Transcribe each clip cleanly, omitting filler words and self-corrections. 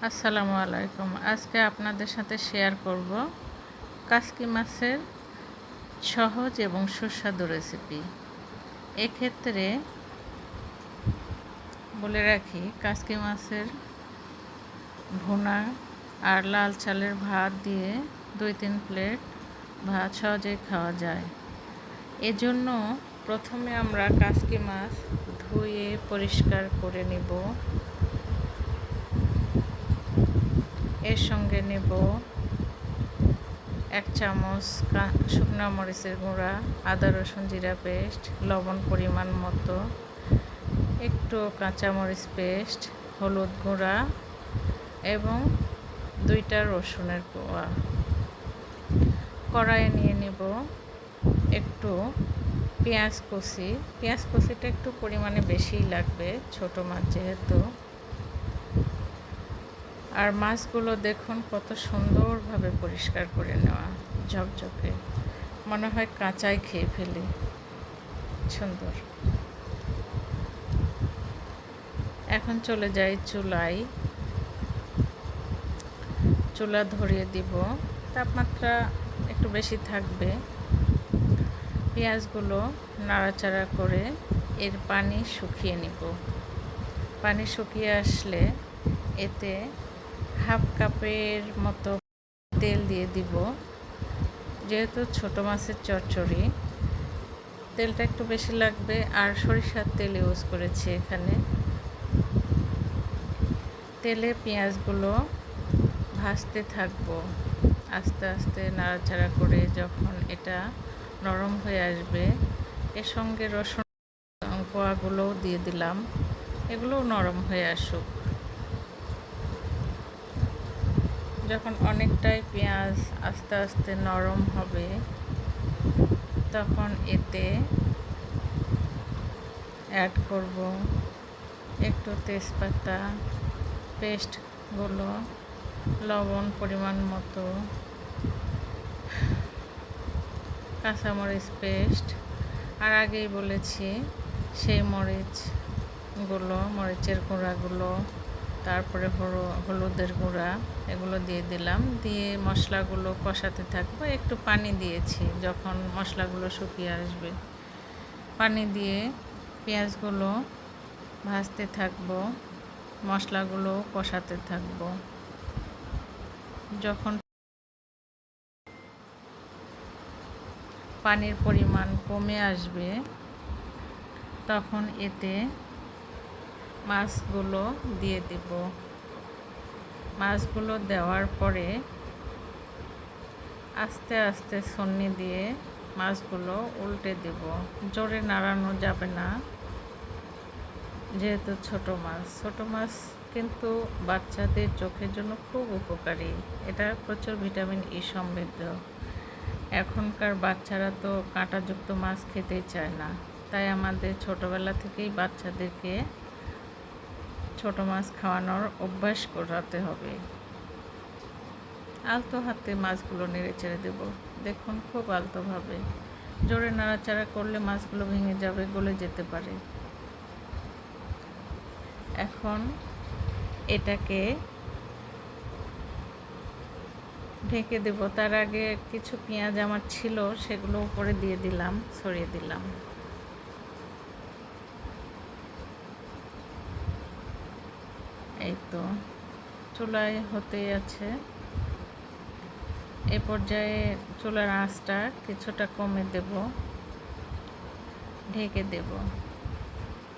আসসালামু আলাইকুম। আজকে আপনাদের সাথে শেয়ার করব কাসকি মাছের সহজ এবং সুস্বাদু রেসিপি। এক্ষেত্রে বলে রাখি, কাসকি মাছের ভুনা আর লাল চালের ভাত দিয়ে 2-3 প্লেট ভাত সহজেই খাওয়া যায়। এজন্য প্রথমে আমরা কাসকি মাছ ধুয়ে পরিষ্কার করে নেব। এর সঙ্গে নেব 1 চামচ শুকনো মরিচের গুঁড়া, আদা রসুন জিরা পেস্ট, লবণ পরিমাণ মতো, একটু কাঁচামরিচ পেস্ট, হলুদ গুঁড়া এবং 2টা রসুনের কোয়া। কড়াইয়ে নিয়ে নেব একটু পেঁয়াজ কুচি। পেঁয়াজ কুচিটা একটু পরিমাণে বেশিই লাগবে, ছোট মাছ যেহেতু। আর মাছগুলো দেখুন কত সুন্দরভাবে পরিষ্কার করে নেওয়া, ঝকঝকে, মনে হয় কাঁচাই খেয়ে ফেলি, সুন্দর। এখন চলে যাই চুলায়। চুলা ধরিয়ে দিব, তাপমাত্রা একটু বেশি থাকবে। পেঁয়াজগুলো নাড়াচাড়া করে এর পানি শুকিয়ে নিব। পানি শুকিয়ে আসলে এতে হাফ কাপের মতো তেল দিয়ে দিব। যেহেতু ছোট মাছের চচ্চড়ি, তেলটা একটু বেশি লাগবে, আর সরিষার তেল ইউজ করেছি এখানে। তেলে পেঁয়াজগুলো ভাজতে থাকবো, আস্তে আস্তে নাড়াচাড়া করে। যখন এটা নরম হয়ে আসবে, এর সঙ্গে রসুন কোয়াগুলোও দিয়ে দিলাম, এগুলোও নরম হয়ে আসুক। যখন অনেকটাই পেঁয়াজ আস্তে আস্তে নরম হবে, তখন এতে অ্যাড করব একটু তেজপাতা পেস্টগুলো, লবণ পরিমাণ মতো, কাঁচামরিচ পেস্ট, আর আগেই বলেছি সেই মরিচগুলো, মরিচের গুঁড়াগুলো, তারপরে হলুদের গুঁড়া, এগুলো দিয়ে দিলাম। দিয়ে মশলাগুলো কষাতে থাকবো। একটু পানি দিয়েছি যখন মশলাগুলো শুকিয়ে আসবে। পানি দিয়ে পেঁয়াজগুলো ভাজতে থাকবো, মশলাগুলো কষাতে থাকবো। যখন পানির পরিমাণ কমে আসবে, তখন এতে মাছগুলো দিয়ে দেব। মাছগুলো দেওয়ার পরে আস্তে আস্তে ছন্নি দিয়ে মাছগুলো উল্টে দেব। জোরে নাড়ানো যাবে না, যেহেতু ছোট মাছ কিন্তু বাচ্চাদের চোখের জন্য খুব উপকারী। এটা প্রচুর ভিটামিন ই সমৃদ্ধ। এখনকার বাচ্চারা তো কাঁটাযুক্ত মাছ খেতেই চায় না, তাই আমাদের ছোটোবেলা থেকেই বাচ্চাদেরকে ছোট মাছ খাওয়ানোর অভ্যাস করাতে হবে। আলতো হাতে মাছগুলো নেড়ে চেড়ে দেবো। দেখুন, খুব আলতোভাবে। জোরে নাড়াচাড়া করলে মাছগুলো ভেঙে যাবে, গলে যেতে পারে। এখন এটাকে ঢেকে দেব। তার আগে কিছু পেঁয়াজ আমার ছিল, সেগুলো উপরে দিয়ে দিলাম, ছড়িয়ে দিলাম। এই তো চুলায় হতেই আছে। এ পর্যায়ে চুলার আঁচটা কিছুটা কমে দেব, ঢেকে দেব।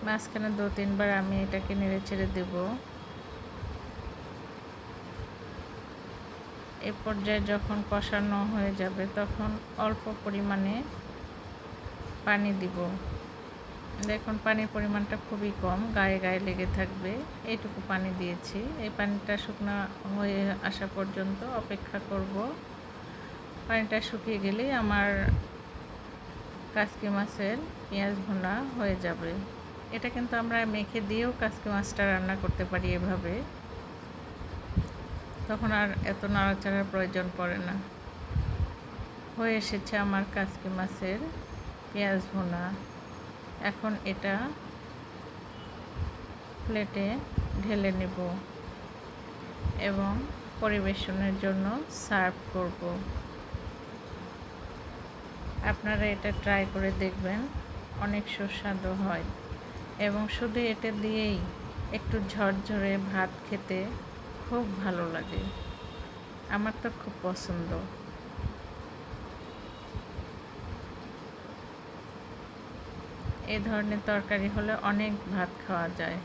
মাঝখানে 2-3 বার আমি এটাকে নেড়ে চেড়ে দেব। এ পর্যায়ে যখন কষানো হয়ে যাবে, তখন অল্প পরিমাণে পানি দিব। দেখুন, পানির পরিমাণটা খুবই কম, গায়ে গায়ে লেগে থাকবে, এইটুকু পানি দিয়েছি। এই পানিটা শুকনো হয়ে আসা পর্যন্ত অপেক্ষা করব। পানিটা শুকিয়ে গেলেই আমার কাসকি মাছের পেঁয়াজ ভুনা হয়ে যাবে। এটা কিন্তু আমরা মেখে দিয়েও কাসকি মাছটা রান্না করতে পারি এভাবে, তখন আর এত নাড়াচাড়ার প্রয়োজন পড়ে না। হয়ে এসেছে আমার কাসকি মাছের পেঁয়াজ ভুনা। এখন এটা প্লেটে ঢেলে নেব। এবং পরিবেশনের জন্য সার্ভ করব। আপনারা এটা ট্রাই করে দেখবেন, অনেক সুস্বাদু হয় এবং শুধু এটা দিয়েই একটু ঝরঝরে ভাত খেতে খুব ভালো লাগে। আমার তো খুব পছন্দ। এই ধরনের তরকারি হলে অনেক ভাত খাওয়া যায়।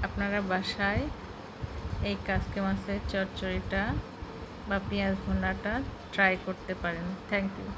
আপনারা বাসায় এই কাসকি মাছের চচ্চড়িটা বা পেঁয়াজ ভুনাটা ট্রাই করতে পারেন। Thank you.